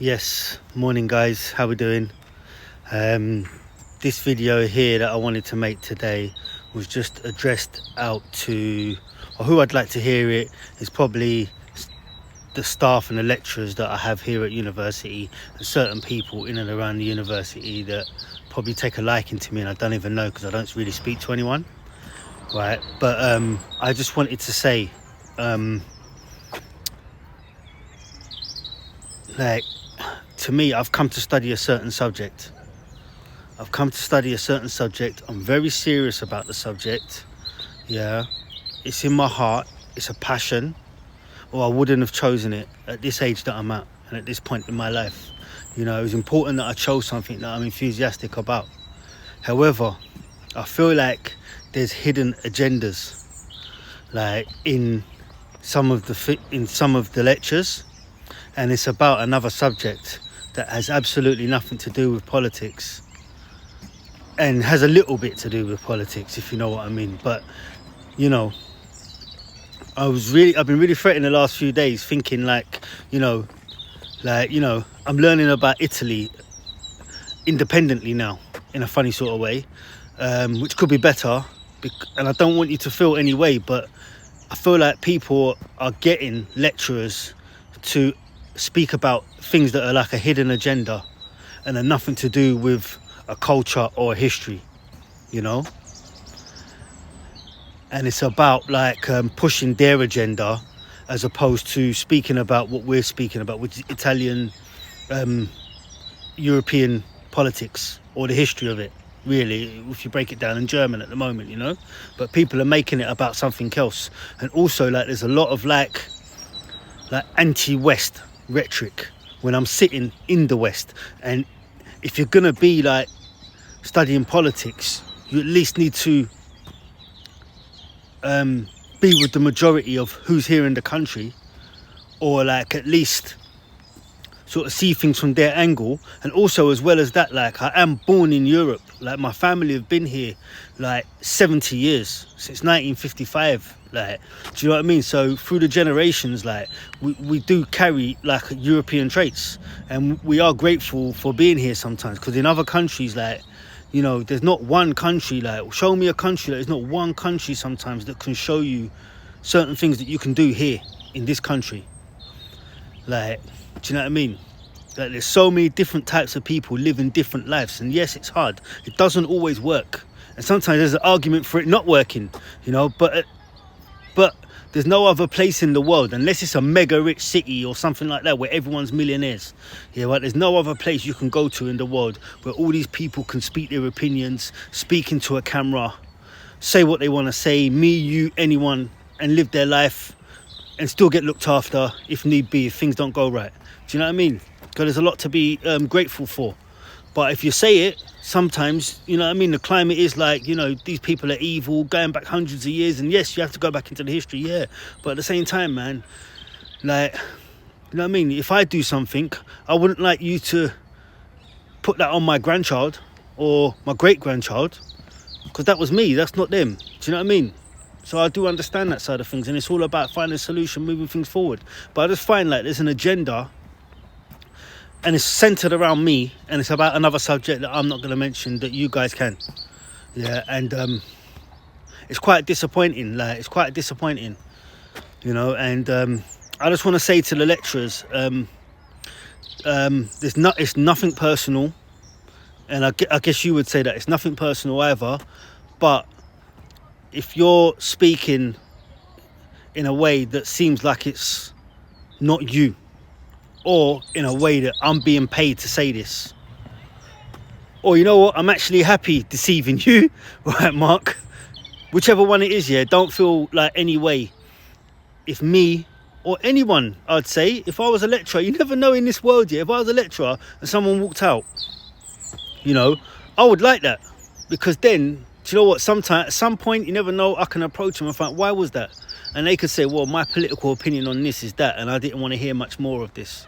Yes, morning guys, how we doing? This video here that I wanted to make today was just addressed out to, or who I'd like to hear it is probably the staff and the lecturers that I have here at university, and certain people in and around the university that probably take a liking to me and I don't even know because I don't really speak to anyone, right? But I just wanted to say, to me, I've come to study a certain subject. I'm very serious about the subject. Yeah, it's in my heart. It's a passion, or I wouldn't have chosen it at this age that I'm at and at this point in my life. You know, it was important that I chose something that I'm enthusiastic about. However, I feel like there's hidden agendas, like in some of the lectures, and it's about another subject that has absolutely nothing to do with politics, and has a little bit to do with politics, if you know what I mean. But you know, I've been really fretting the last few days, thinking I'm learning about Italy independently now, in a funny sort of way, which could be better, and I don't want you to feel any way, but I feel like people are getting lecturers to speak about things that are like a hidden agenda and are nothing to do with a culture or a history, you know. And it's about pushing their agenda as opposed to speaking about what we're speaking about, which is Italian, European politics, or the history of it, really, if you break it down, in German at the moment, you know. But people are making it about something else. And also, there's a lot of anti-West rhetoric when I'm sitting in the West. And if you're gonna be studying politics, you at least need to be with the majority of who's here in the country, or at least sort of see things from their angle. And also, as well as that, I am born in Europe. My family have been here 70 years, since 1955. Do you know what I mean? So through the generations, we do carry European traits, and we are grateful for being here sometimes, because in other countries, there's not one country, show me a country, there's not one country sometimes that can show you certain things that you can do here in this country. Do you know what I mean? There's so many different types of people living different lives, and yes, it's hard. It doesn't always work, and sometimes there's an argument for it not working, you know. But there's no other place in the world, unless it's a mega rich city or something like that, where everyone's millionaires. Yeah, right. There's no other place you can go to in the world where all these people can speak their opinions, speak into a camera, say what they want to say, me, you, anyone, and live their life and still get looked after if need be, if things don't go right. Do you know what I mean? Because there's a lot to be grateful for. But if you say it, sometimes, you know what I mean, the climate is these people are evil, going back hundreds of years. And yes, you have to go back into the history, yeah. But at the same time, man, you know what I mean? If I do something, I wouldn't like you to put that on my grandchild or my great-grandchild, because that was me, that's not them. Do you know what I mean? So I do understand that side of things, and it's all about finding a solution, moving things forward. But I just find there's an agenda, and it's centered around me, and it's about another subject that I'm not going to mention that you guys can. Yeah, and it's quite disappointing. You know. And I just want to say to the lecturers, it's nothing personal, and I guess you would say that it's nothing personal either. But if you're speaking in a way that seems like it's not you, or in a way that I'm being paid to say this, or you know what, I'm actually happy deceiving you, right, Mark? Whichever one it is, yeah, don't feel any way. If me or anyone, I'd say, if I was a lecturer, you never know in this world, yeah, if I was a lecturer and someone walked out, you know, I would like that, because then, do you know what, sometimes, at some point, you never know, I can approach them and find, why was that? And they could say, well, my political opinion on this is that, and I didn't want to hear much more of this.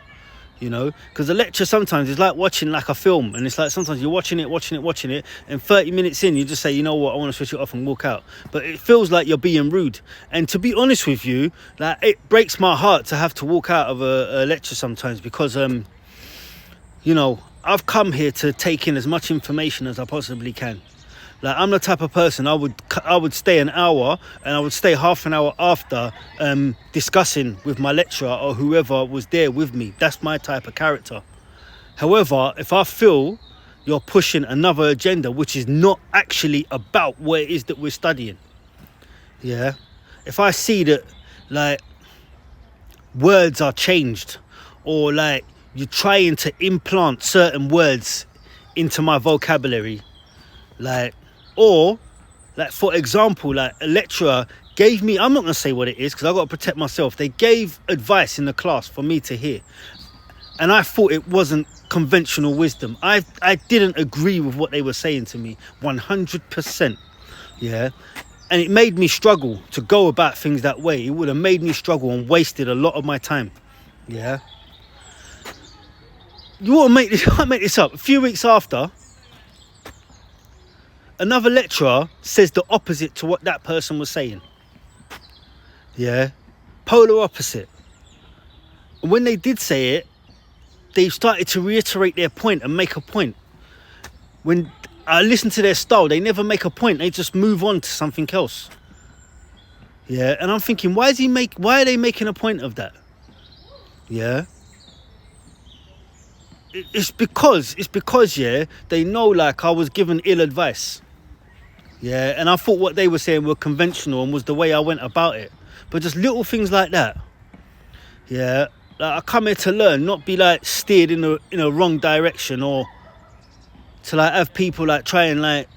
You know, because a lecture sometimes is like watching a film, and it's sometimes you're watching it, and 30 minutes in you just say, you know what, I want to switch it off and walk out. But it feels like you're being rude. And to be honest with you, it breaks my heart to have to walk out of a lecture sometimes, because you know, I've come here to take in as much information as I possibly can. Like, I'm the type of person, I would stay an hour, and I would stay half an hour after discussing with my lecturer or whoever was there with me. That's my type of character. However, if I feel you're pushing another agenda which is not actually about what it is that we're studying, yeah, if I see that, like, words are changed, or like you're trying to implant certain words into my vocabulary, like, or like, for example, like a lecturer gave me, I'm not going to say what it is because I've got to protect myself, they gave advice in the class for me to hear, and I thought it wasn't conventional wisdom. I didn't agree with what they were saying to me 100%, yeah, and it made me struggle to go about things that way. It would have made me struggle and wasted a lot of my time, yeah. You want to make this, I make this up. A few weeks after, another lecturer says the opposite to what that person was saying. Yeah, polar opposite. And when they did say it, they started to reiterate their point and make a point. When I listen to their style, they never make a point. They just move on to something else. Yeah, and I'm thinking, why are they making a point of that? Yeah. It's because, yeah, they know, like, I was given ill advice. Yeah, and I thought what they were saying were conventional and was the way I went about it. But just little things like that. Yeah, like, I come here to learn, not be like steered in a wrong direction, or to like have people like try and like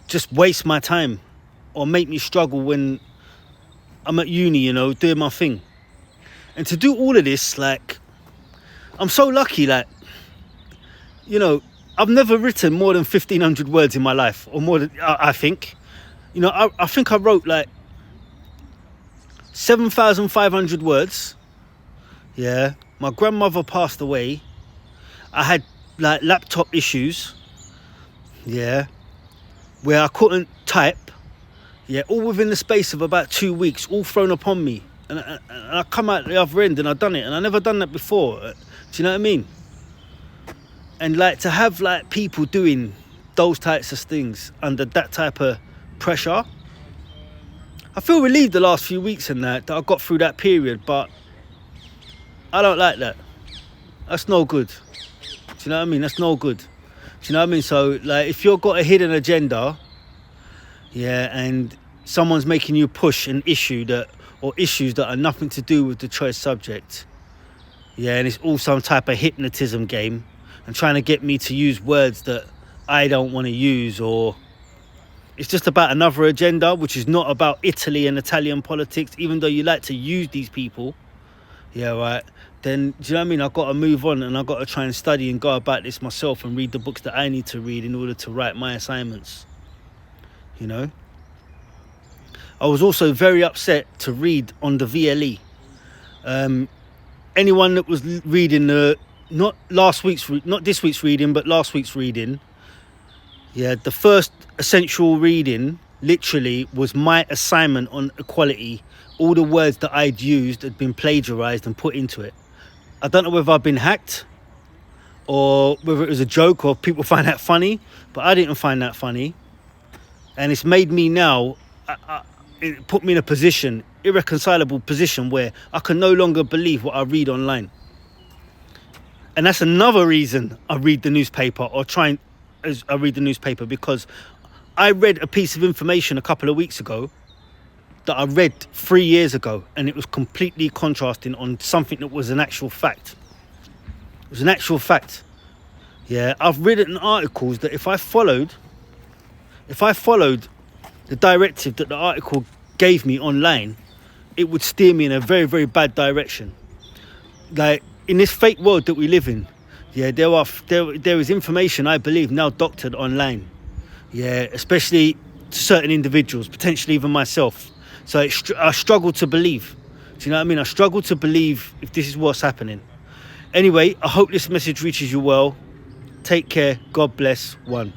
just waste my time or make me struggle when I'm at uni, you know, doing my thing. And to do all of this, like, I'm so lucky, like, you know, I've never written more than 1,500 words in my life, or more than, I think. You know, I think I wrote like 7,500 words. Yeah, my grandmother passed away. I had like laptop issues. Yeah, where I couldn't type. Yeah, all within the space of about 2 weeks, all thrown upon me. And I come out the other end and I've done it, and I never done that before. Do you know what I mean? And like, to have like people doing those types of things under that type of pressure, I feel relieved the last few weeks and that I got through that period, but I don't like that. That's no good. Do you know what I mean? That's no good. Do you know what I mean? So like, if you've got a hidden agenda, yeah, and someone's making you push an issue or issues that are nothing to do with the choice subject, yeah, and it's all some type of hypnotism game and trying to get me to use words that I don't want to use, or it's just about another agenda which is not about Italy and Italian politics, even though you like to use these people, yeah, right, then do you know what I mean? I've got to move on, and I've got to try and study and go about this myself and read the books that I need to read in order to write my assignments, you know. I was also very upset to read on the VLE. Anyone that was reading not this week's reading, but last week's reading, yeah, the first essential reading literally was my assignment on equality. All the words that I'd used had been plagiarized and put into it. I don't know whether I've been hacked or whether it was a joke or people find that funny, but I didn't find that funny. And it's made me now, it put me in a irreconcilable position where I can no longer believe what I read online. And that's another reason I read the newspaper, I read the newspaper, because I read a piece of information a couple of weeks ago that I read 3 years ago, and it was completely contrasting on something that was an actual fact. It was an actual fact. Yeah, I've read it in articles that if I followed the directive that the article gave me online, it would steer me in a very, very bad direction. Like, in this fake world that we live in, yeah, there is information, I believe, now doctored online. Yeah, especially to certain individuals, potentially even myself. So I struggle to believe. Do you know what I mean? I struggle to believe if this is what's happening. Anyway, I hope this message reaches you well. Take care. God bless. One.